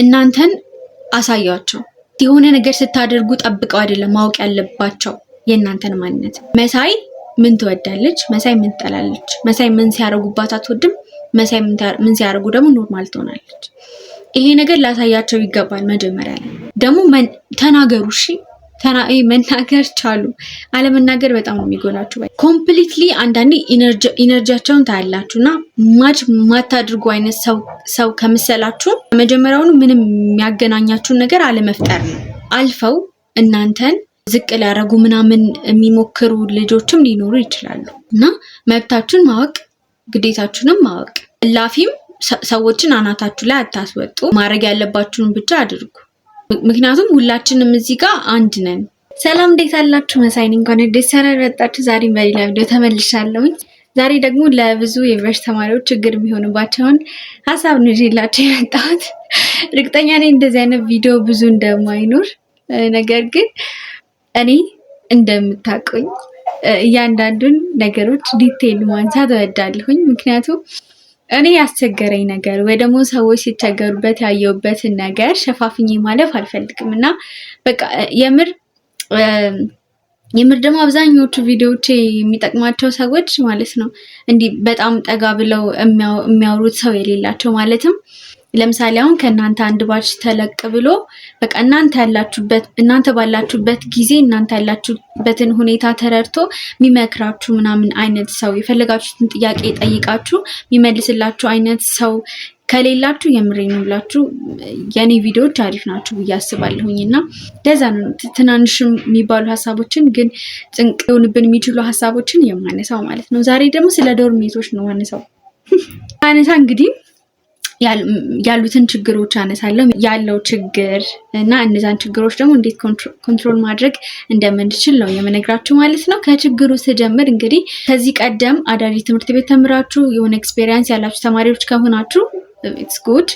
እናንተን አሳያቸው። የሆነ ነገር ስታደርጉ ጠብቀው አይደለም ማወቅ ያለባቸው የእናንተን ማንነት። መሳይ ምን ትወዳለች? መሳይ ምን ትጠላለች? መሳይ ምን ሲያረጉባት አትወድም? መሳይ ምን ሲያረጉ ደግሞ ኖርማል ትሆናለች። ይሄ ነገር ላሳያቸው ይገባል። መጀመሪያ ላይ ደግሞ ተናገሩ። እሺ መናገር ቻሉ። አለመናገር በጣም ነው የሚጎዳችሁ። ኮምፕሊትሊ አንዳንዴ ኢነርጂያቸውን ታያላችሁና ማች ማታድርጉ አይነት ሰው ከመሰላችሁ መጀመሪያውኑ ምንም የሚያገናኛችሁን ነገር አለመፍጠር ነው። አልፈው እናንተን ዝቅ ሊያደርጉ ምናምን የሚሞክሩ ልጆችም ሊኖሩ ይችላሉ እና መብታችሁን ማወቅ ግዴታችሁንም ማወቅ። እላፊም ሰዎችን አናታችሁ ላይ አታስወጡ። ማድረግ ያለባችሁን ብቻ አድርጉ። ምክንያቱም ሁላችንም እዚህ ጋር አንድ ነን። ሰላም እንዴት አላችሁ? መሳይ ነኝ። እንኳን ወደ ቻናሌ መጣችሁ። ዛሬ በሌላ ቪዲዮ ተመልሻለሁኝ። ዛሬ ደግሞ ለብዙ የዩኒቨርሲቲ ተማሪዎች ችግር የሚሆንባቸውን ሀሳብ ነው ይዤላችሁ የመጣሁት። እርግጠኛ ነኝ እንደዚህ አይነት ቪዲዮ ብዙ እንደማይኖር፣ ነገር ግን እኔ እንደምታውቁኝ እያንዳንዱን ነገሮች ዲቴይል ማንሳት እወዳለሁኝ። ምክንያቱም እኔ ያስቸገረኝ ነገር ወይ ደግሞ ሰዎች ሲቸገሩበት ያየሁበትን ነገር ሸፋፍኜ ማለፍ አልፈልግም እና በቃ የምር ደግሞ አብዛኞቹ ቪዲዮዎች የሚጠቅማቸው ሰዎች ማለት ነው እንዲህ በጣም ጠጋ ብለው የሚያወሩት ሰው የሌላቸው ማለትም ለምሳሌ አሁን ከእናንተ አንድ ባች ተለቅ ብሎ በቃ እናንተ ባላችሁበት ጊዜ እናንተ ያላችሁበትን ሁኔታ ተረድቶ የሚመክራችሁ ምናምን አይነት ሰው የፈለጋችሁትን ጥያቄ ጠይቃችሁ የሚመልስላችሁ አይነት ሰው ከሌላችሁ የምሬ ነው ብላችሁ የኔ ቪዲዮዎች አሪፍ ናችሁ ብዬ አስባለሁኝ እና ለዛ ነው ትናንሽም የሚባሉ ሀሳቦችን ግን ጥንቅ ሊሆንብን የሚችሉ ሀሳቦችን የማነሳው ማለት ነው። ዛሬ ደግሞ ስለ ዶርሜቶች ነው ማነሳው። አነሳ እንግዲህ ያሉትን ችግሮች አነሳለሁ። ያለው ችግር እና እነዛን ችግሮች ደግሞ እንዴት ኮንትሮል ማድረግ እንደምንችል ነው የምነግራችሁ ማለት ነው። ከችግሩ ስጀምር እንግዲህ ከዚህ ቀደም አዳሪ ትምህርት ቤት ተምራችሁ የሆነ ኤክስፔሪየንስ ያላችሁ ተማሪዎች ከሆናችሁ ኢትስ ጉድ።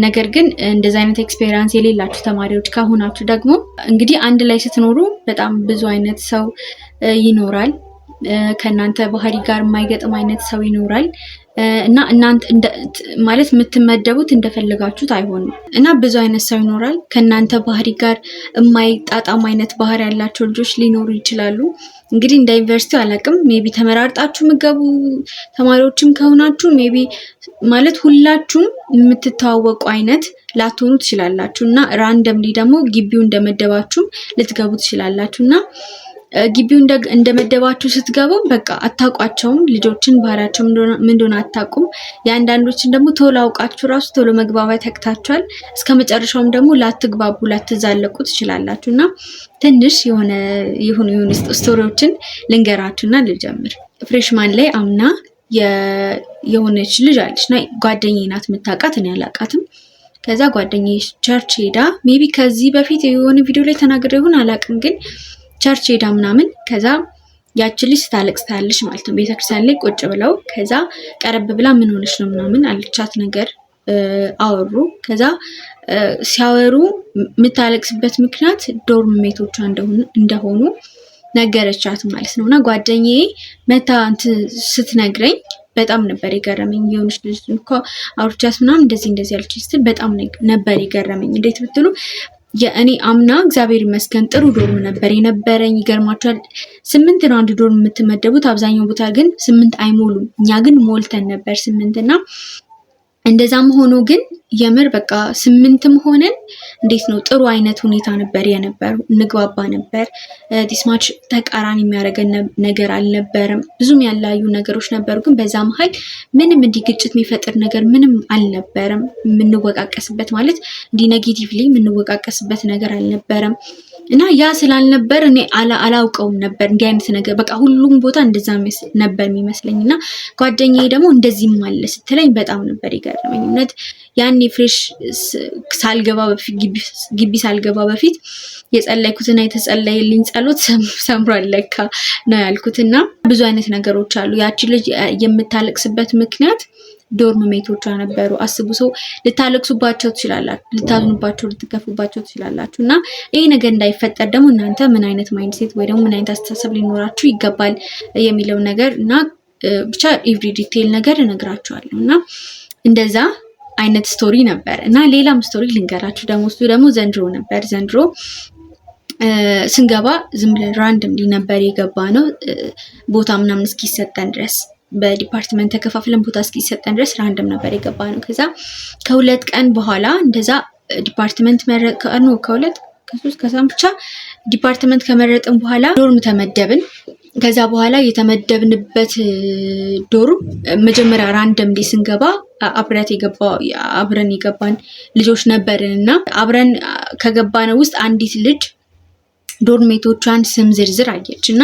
ነገር ግን እንደዚህ አይነት ኤክስፔሪየንስ የሌላችሁ ተማሪዎች ከሆናችሁ ደግሞ እንግዲህ አንድ ላይ ስትኖሩ በጣም ብዙ አይነት ሰው ይኖራል። ከእናንተ ባህሪ ጋር የማይገጥም አይነት ሰው ይኖራል እና እናንተ ማለት የምትመደቡት እንደፈለጋችሁት አይሆንም እና ብዙ አይነት ሰው ይኖራል። ከእናንተ ባህሪ ጋር የማይጣጣም አይነት ባህሪ ያላቸው ልጆች ሊኖሩ ይችላሉ። እንግዲህ እንደ ዩኒቨርሲቲው አላውቅም፣ ሜቢ ተመራርጣችሁ የምትገቡ ተማሪዎችም ከሆናችሁ ሜቢ ማለት ሁላችሁም የምትተዋወቁ አይነት ላትሆኑ ትችላላችሁ እና ራንደምሊ ደግሞ ግቢው እንደመደባችሁ ልትገቡ ትችላላችሁ እና ግቢው እንደመደባችሁ ስትገቡ በቃ አታውቋቸውም። ልጆችን ባህሪያቸው ምን እንደሆነ አታውቁም። የአንዳንዶችን ደግሞ ቶሎ አውቃችሁ ራሱ ቶሎ መግባባት ያቅታችኋል። እስከ መጨረሻውም ደግሞ ላትግባቡ ላትዛለቁ ትችላላችሁ እና ትንሽ የሆኑ ስቶሪዎችን ልንገራችሁና ልጀምር። ፍሬሽማን ላይ አምና የሆነች ልጅ አለች እና ጓደኛዬ ናት የምታውቃት፣ እኔ አላውቃትም። ከዛ ጓደኛዬ ቸርች ሄዳ ሜቢ ከዚህ በፊት የሆነ ቪዲዮ ላይ ተናግሬ ይሆን አላውቅም ግን ቸርች ሄዳ ምናምን ከዛ ያቺ ልጅ ስታለቅስ ታያለች ማለት ነው። ቤተክርስቲያን ላይ ቁጭ ብለው ከዛ ቀረብ ብላ ምን ሆነች ነው ምናምን አለቻት ነገር አወሩ። ከዛ ሲያወሩ የምታለቅስበት ምክንያት ዶርም ሜቶቿ እንደሆኑ ነገረቻት ማለት ነው። እና ጓደኛዬ መታ ስትነግረኝ በጣም ነበር የገረመኝ። የሆነች ልጅ እኮ አውርቻት ምናምን እንደዚህ ያለች ስትል በጣም ነበር የገረመኝ። እንዴት ብትሉ የእኔ አምና እግዚአብሔር ይመስገን ጥሩ ዶርም ነበር የነበረኝ። ይገርማችኋል 8 ነው አንድ ዶርም የምትመደቡት። አብዛኛው ቦታ ግን 8 አይሞሉም። እኛ ግን ሞልተን ነበር 8 እና እንደዛም ሆኖ ግን የምር በቃ 8ም ሆነን እንዴት ነው ጥሩ አይነት ሁኔታ ነበር የነበረው። እንግባባ ነበር። ዲስማች ተቃራኒ የሚያደርገን ነገር አልነበረም። ብዙም ያላዩ ነገሮች ነበሩ፣ ግን በዛ መሀል ምንም እንዲህ ግጭት የሚፈጥር ነገር ምንም አልነበረም። የምንወቃቀስበት ማለት እንዲህ ኔጌቲቭሊ የምንወቃቀስበት ነገር አልነበረም እና ያ ስላልነበር እኔ አላውቀውም ነበር እንዲህ አይነት ነገር። በቃ ሁሉም ቦታ እንደዛ ነበር የሚመስለኝ እና ጓደኛዬ ደግሞ እንደዚህም አለ ስትለኝ በጣም ነበር የገረመኝ እውነት። ያኔ ፍሬሽ ሳልገባ በፊት ግቢ ሳልገባ በፊት የጸለይኩትና የተጸለየልኝ ጸሎት ሰምሯል ለካ ነው ያልኩትና ብዙ አይነት ነገሮች አሉ። ያቺ ልጅ የምታለቅስበት ምክንያት ዶርም ሜቶቿ ነበሩ። አስቡ፣ ሰው ልታለቅሱባቸው ትችላላችሁ፣ ልታዝኑባቸው፣ ልትከፉባቸው ትችላላችሁ እና ይሄ ነገር እንዳይፈጠር ደግሞ እናንተ ምን አይነት ማይንድሴት ወይ ደግሞ ምን አይነት አስተሳሰብ ሊኖራችሁ ይገባል የሚለው ነገር እና ብቻ ኤቭሪ ዲቴይል ነገር እነግራችኋለሁ እና እንደዛ አይነት ስቶሪ ነበር እና ሌላም ስቶሪ ልንገራችሁ ደግሞ እሱ ደግሞ ዘንድሮ ነበር። ዘንድሮ ስንገባ ዝም ብለን ራንደምሊ ነበር የገባ ነው ቦታ ምናምን እስኪሰጠን ድረስ በዲፓርትመንት ተከፋፍለን ቦታ እስኪሰጠን ድረስ ራንደም ነበር የገባ ነው። ከዛ ከ2 ቀን በኋላ እንደዛ ዲፓርትመንት ከ3 ከሳም ብቻ ዲፓርትመንት ከመረጥን በኋላ ዶርም ተመደብን። ከዛ በኋላ የተመደብንበት ዶርም መጀመሪያ ራንደምሊ ስንገባ አብረን የገባን ልጆች ነበርን እና አብረን ከገባነው ውስጥ አንዲት ልጅ ዶርሜቶቿን ስም ዝርዝር አየች እና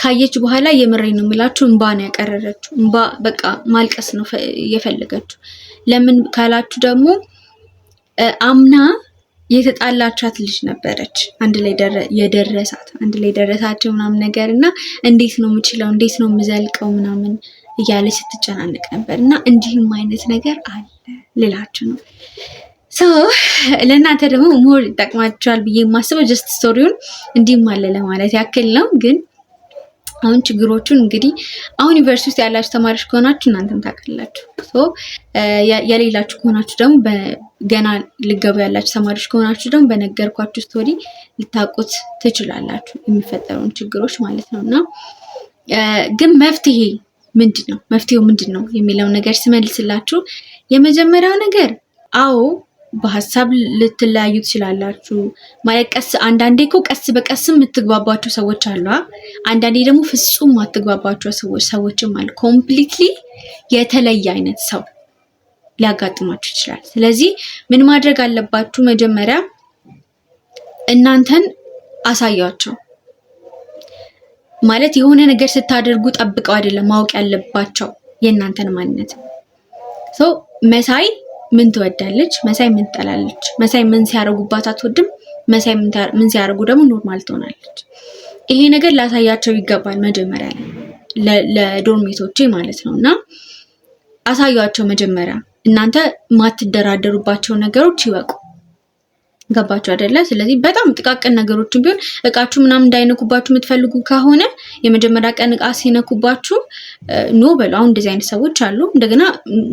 ካየች በኋላ የምሬን ነው የምላችሁ እንባ ነው ያቀረረችው። እንባ በቃ ማልቀስ ነው የፈለገችው። ለምን ካላችሁ ደግሞ አምና የተጣላቻት ልጅ ነበረች አንድ ላይ ደረሳቸው ምናምን ነገር እና እንዴት ነው የምችለው እንዴት ነው የምዘልቀው ምናምን እያለች ስትጨናነቅ ነበር እና እንዲህም አይነት ነገር አለ ልላችሁ ነው። ለእናንተ ደግሞ ሞር ይጠቅማችኋል ብዬ የማስበው ጀስት ስቶሪውን እንዲህም አለ ለማለት ያክል ነው። ግን አሁን ችግሮቹን እንግዲህ አሁን ዩኒቨርሲቲ ውስጥ ያላችሁ ተማሪዎች ከሆናችሁ እናንተም ታውቃላችሁ። የሌላችሁ ከሆናችሁ ደግሞ ገና ልገቡ ያላችሁ ተማሪዎች ከሆናችሁ ደግሞ በነገርኳችሁ ስቶሪ ልታውቁት ትችላላችሁ የሚፈጠሩን ችግሮች ማለት ነው። እና ግን መፍትሄው ምንድን ነው የሚለውን ነገር ስመልስላችሁ የመጀመሪያው ነገር በሀሳብ ልትለያዩ ትችላላችሁ ማለት አንዳንዴ እኮ ቀስ በቀስም የምትግባባቸው ሰዎች አሉ። አንዳንዴ ደግሞ ፍጹም ማትግባባቸው ሰዎችም አሉ። ኮምፕሊትሊ የተለየ አይነት ሰው ሊያጋጥማችሁ ይችላል። ስለዚህ ምን ማድረግ አለባችሁ? መጀመሪያ እናንተን አሳያቸው ማለት የሆነ ነገር ስታደርጉ ጠብቀው አይደለም ማወቅ ያለባቸው የእናንተን ማንነት። መሳይ ምን ትወዳለች? መሳይ ምን ትጠላለች? መሳይ ምን ሲያረጉባት አትወድም? መሳይ ምን ሲያረጉ ደግሞ ኖርማል ትሆናለች? ይሄ ነገር ላሳያቸው ይገባል መጀመሪያ ላይ ለዶርሜቶቼ ማለት ነው። እና አሳያቸው መጀመሪያ እናንተ ማትደራደሩባቸው ነገሮች ይወቁ። ገባችሁ አይደለ? ስለዚህ በጣም ጥቃቅን ነገሮችን ቢሆን እቃችሁ ምናምን እንዳይነኩባችሁ የምትፈልጉ ከሆነ የመጀመሪያ ቀን እቃ ሲነኩባችሁ ኖ በሉ። አሁን እንደዚህ አይነት ሰዎች አሉ። እንደገና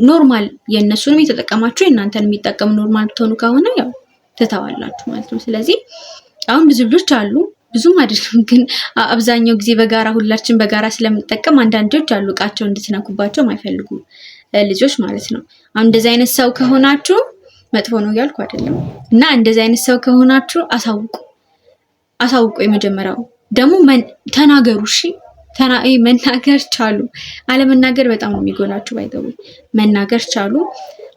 ኖርማል የእነሱንም የተጠቀማችሁ የእናንተን የሚጠቀሙ ኖርማል ብትሆኑ ከሆነ ያው ትተዋላችሁ ማለት ነው። ስለዚህ አሁን ብዙ ልጆች አሉ፣ ብዙም አይደሉም ግን አብዛኛው ጊዜ በጋራ ሁላችን በጋራ ስለምንጠቀም አንዳንድ ልጆች አሉ እቃቸው እንድትነኩባቸው የማይፈልጉ ልጆች ማለት ነው። አሁን እንደዚህ አይነት ሰው ከሆናችሁ መጥፎ ነው ያልኩ አይደለም። እና እንደዚህ አይነት ሰው ከሆናችሁ አሳውቁ። የመጀመሪያው ደግሞ ተናገሩ። እሺ መናገር ቻሉ። አለመናገር በጣም ነው የሚጎዳችሁ። ባይተው መናገር ቻሉ።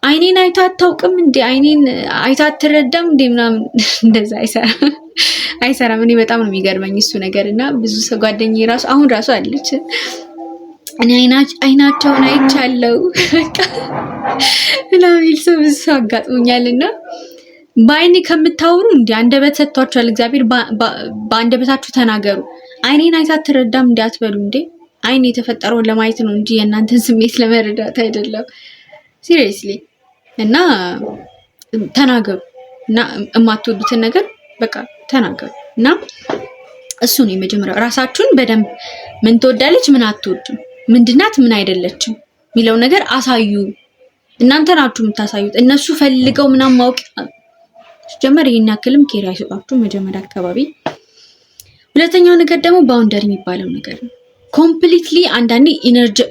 አይኔን አይታ አታውቅም እንዴ? አይኔን አይታ አትረዳም እንዴ? ምናምን እንደዛ አይሰራም። እኔ በጣም ነው የሚገርመኝ እሱ ነገር እና ብዙ ሰው ጓደኛዬ አሁን ራሱ አለች እኔ አይናቸውን አይቻለው ምናምን ሰው ብዙ ሰው አጋጥሞኛልና በአይኔ ከምታወሩ እንዲ አንደበት ሰጥቷችኋል እግዚአብሔር። በአንደበታችሁ ተናገሩ። አይኔን አይታ አትረዳም እንዴ አትበሉ እንዴ። አይኔ የተፈጠረውን ለማየት ነው እንጂ የእናንተን ስሜት ለመረዳት አይደለም። ሲሪየስሊ እና ተናገሩ እና የማትወዱትን ነገር በቃ ተናገሩ። እና እሱ ነው የመጀመሪያው። ራሳችሁን በደንብ ምን ትወዳለች ምን አትወድም ምንድናት ምን አይደለችም የሚለው ነገር አሳዩ። እናንተ ናችሁ የምታሳዩት። እነሱ ፈልገው ምናምን ማወቅ ጀመር ይሄን ያክልም ኬር አይሰጣችሁ መጀመሪያ አካባቢ። ሁለተኛው ነገር ደግሞ ባውንደሪ የሚባለው ነገር ነው። ኮምፕሊትሊ አንዳንዴ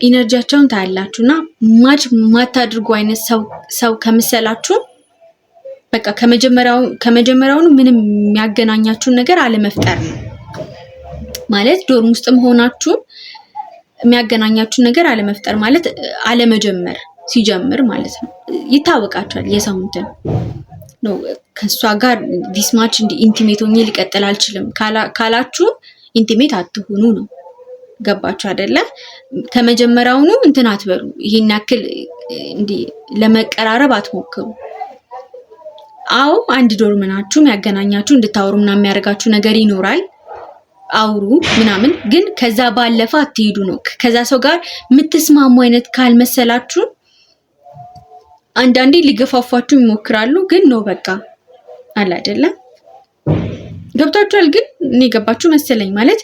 ኢነርጂያቸውን ታያላችሁና ማች ማታድርጉ አይነት ሰው ከመሰላችሁ በቃ ከመጀመሪያውኑ ምንም የሚያገናኛችሁን ነገር አለመፍጠር ነው ማለት። ዶርም ውስጥም ሆናችሁ የሚያገናኛችሁ ነገር አለመፍጠር ማለት አለመጀመር ሲጀምር ማለት ነው። ይታወቃችኋል የሰው እንትን ነው። ከሷ ጋር ዲስማች ኢንቲሜት ሆኜ ሊቀጥል አልችልም ካላችሁ ኢንቲሜት አትሆኑ ነው። ገባችሁ አይደለ? ከመጀመሪያውኑ እንትን አትበሉ። ይሄን ያክል ለመቀራረብ አትሞክሩ። አንድ ዶርም ናችሁ፣ የሚያገናኛችሁ እንድታወሩ ምናምን የሚያደርጋችሁ ነገር ይኖራል። አውሩ ምናምን፣ ግን ከዛ ባለፈ አትሄዱ ነው። ከዛ ሰው ጋር የምትስማሙ አይነት ካልመሰላችሁ አንዳንዴ ሊገፋፋችሁ ይሞክራሉ። ግን ነው በቃ አለ አይደለም። ገብታችኋል? ግን እኔ ገባችሁ መሰለኝ። ማለት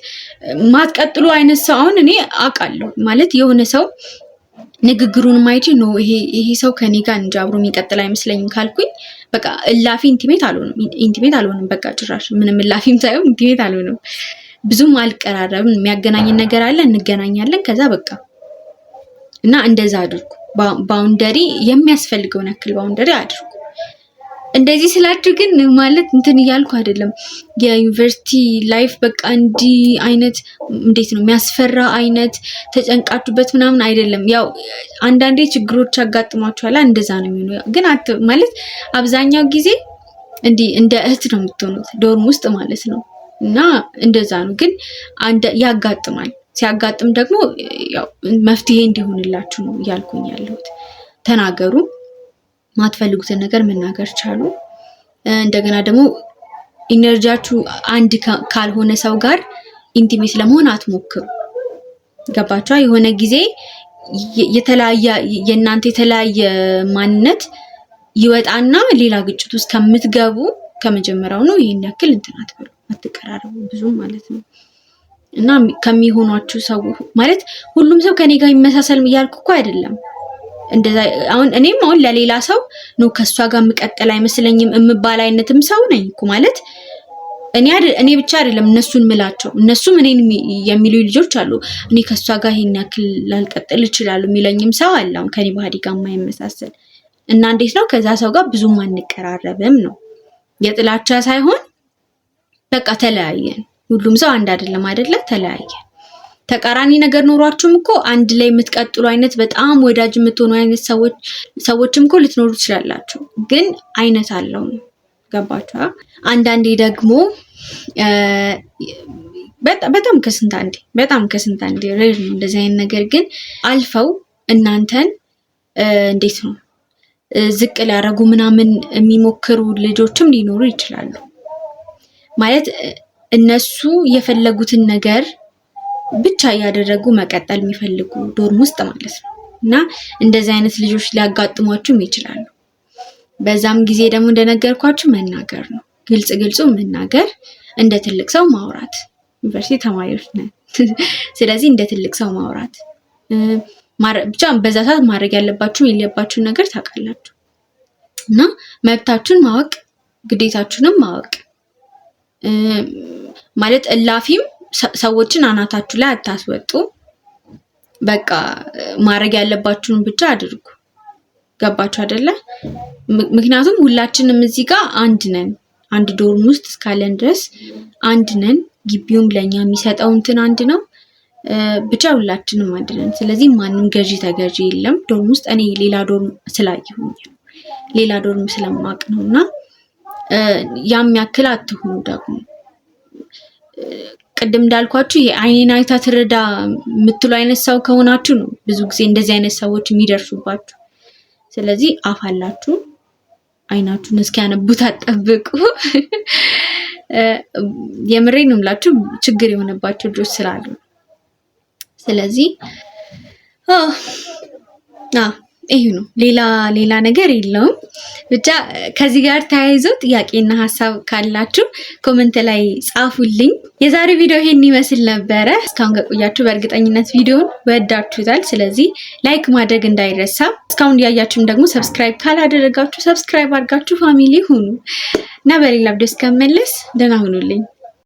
ማትቀጥሉ አይነት ሰው አሁን እኔ አውቃለሁ ማለት የሆነ ሰው ንግግሩን ማይቼ ነው ይሄ ሰው ከኔ ጋር እንጂ አብሮ የሚቀጥል አይመስለኝም ካልኩኝ በቃ እላፊ ኢንቲሜት አልሆንም። በቃ ጭራሽ ምንም እላፊም ሳይሆን ኢንቲሜት አልሆንም። ብዙም አልቀራረብም። የሚያገናኝን ነገር አለ፣ እንገናኛለን። ከዛ በቃ እና እንደዛ አድርጉ። ባውንደሪ የሚያስፈልገውን ያክል ባውንደሪ አድርጉ። እንደዚህ ስላችሁ ግን ማለት እንትን እያልኩ አይደለም። የዩኒቨርሲቲ ላይፍ በቃ እንዲህ አይነት እንዴት ነው የሚያስፈራ አይነት ተጨንቃችሁበት ምናምን አይደለም። ያው አንዳንዴ ችግሮች ያጋጥሟችኋል፣ እንደዛ ነው የሚሆነው። ግን ማለት አብዛኛው ጊዜ እንዲህ እንደ እህት ነው የምትሆኑት ዶርም ውስጥ ማለት ነው። እና እንደዛ ነው። ግን ያጋጥማል። ሲያጋጥም ደግሞ ያው መፍትሄ እንዲሆንላችሁ ነው እያልኩኝ ያለሁት። ተናገሩ። ማትፈልጉትን ነገር መናገር ቻሉ። እንደገና ደግሞ ኢነርጂያችሁ አንድ ካልሆነ ሰው ጋር ኢንቲሜት ለመሆን አትሞክሩ። ገባችኋ? የሆነ ጊዜ የእናንተ የተለያየ ማንነት ይወጣና ሌላ ግጭት ውስጥ ከምትገቡ ከመጀመሪያው ነው ይሄን ያክል እንትን አትበሉ፣ አትቀራረቡ ብዙም ማለት ነው። እና ከሚሆኗችሁ ሰው ማለት ሁሉም ሰው ከኔ ጋር ይመሳሰል እያልኩ እኮ አይደለም። እንደዛ እኔም ለሌላ ሰው ነው ከሷ ጋር መቀጠል አይመስለኝም እምባል አይነትም ሰው ነኝ እኮ ማለት እኔ ብቻ አይደለም እነሱን ምላቸው፣ እነሱም እኔን የሚሉ ልጆች አሉ። እኔ ከሷ ጋር ይሄን ያክል ላልቀጥል እችላለሁ የሚለኝም ሰው አለ ከኔ ባህሪ ጋር የማይመሳሰል። እና እንዴት ነው ከዛ ሰው ጋር ብዙም አንቀራረብም ነው። የጥላቻ ሳይሆን በቃ ተለያየን። ሁሉም ሰው አንድ አይደለም አይደለ? ተለያየን። ተቃራኒ ነገር ኖሯችሁም እኮ አንድ ላይ የምትቀጥሉ አይነት በጣም ወዳጅ የምትሆኑ አይነት ሰዎችም እኮ ልትኖሩ ትችላላችሁ። ግን አይነት አለው ነው። ገባችኋ? አንዳንዴ ደግሞ በጣም ከስንት አንዴ ሬር ነው እንደዚህ አይነት ነገር። ግን አልፈው እናንተን እንዴት ነው ዝቅ ሊያደርጉ ምናምን የሚሞክሩ ልጆችም ሊኖሩ ይችላሉ። ማለት እነሱ የፈለጉትን ነገር ብቻ እያደረጉ መቀጠል የሚፈልጉ ዶርም ውስጥ ማለት ነው። እና እንደዚህ አይነት ልጆች ሊያጋጥሟችሁም ይችላሉ። በዛም ጊዜ ደግሞ እንደነገርኳችሁ መናገር ነው። ግልጹ መናገር፣ እንደ ትልቅ ሰው ማውራት። ዩኒቨርሲቲ ተማሪዎች ነን። ስለዚህ እንደ ትልቅ ሰው ማውራት ብቻ በዛ ሰዓት ማድረግ ያለባችሁ የሌለባችሁን ነገር ታውቃላችሁ። እና መብታችሁን ማወቅ ግዴታችሁንም ማወቅ ማለት እላፊም ሰዎችን አናታችሁ ላይ አታስወጡ። በቃ ማድረግ ያለባችሁን ብቻ አድርጉ። ገባችሁ አይደለ? ምክንያቱም ሁላችንም እዚህ ጋር አንድ ነን። አንድ ዶርም ውስጥ እስካለን ድረስ አንድ ነን። ግቢውም ለኛ የሚሰጠው እንትን አንድ ነው። ብቻ ሁላችንም አንድ ነን። ስለዚህ ማንም ገዢ ተገዢ የለም ዶርም ውስጥ። እኔ ሌላ ዶርም ስላየሁኝ ሌላ ዶርም ስለማቅ ነውና ያም ያክል አትሁኑ። ደግሞ ቅድም እንዳልኳችሁ የአይኔን አይታ ትረዳ የምትሉ አይነት ሰው ከሆናችሁ ነው ብዙ ጊዜ እንደዚህ አይነት ሰዎች የሚደርሱባችሁ። ስለዚህ አፋላችሁ አይናችሁን እስኪያነቡት አጠብቁ። የምሬን ነው የምላችሁ ችግር የሆነባቸው ልጆች ስላሉ። ስለዚህ ይሄ ነው፣ ሌላ ነገር የለውም። ብቻ ከዚህ ጋር ተያይዞ ጥያቄና ሀሳብ ካላችሁ ኮሜንት ላይ ጻፉልኝ። የዛሬው ቪዲዮ ይሄን ይመስል ነበረ። እስካሁን ከቆያችሁ በእርግጠኝነት ቪዲዮውን ወዳችሁታል። ስለዚህ ላይክ ማድረግ እንዳይረሳ። እስካሁን ያያችሁም ደግሞ ሰብስክራይብ ካላደረጋችሁ ሰብስክራይብ አድርጋችሁ ፋሚሊ ሁኑ እና በሌላ ቪዲዮ እስከመለስ ደህና ሁኑልኝ።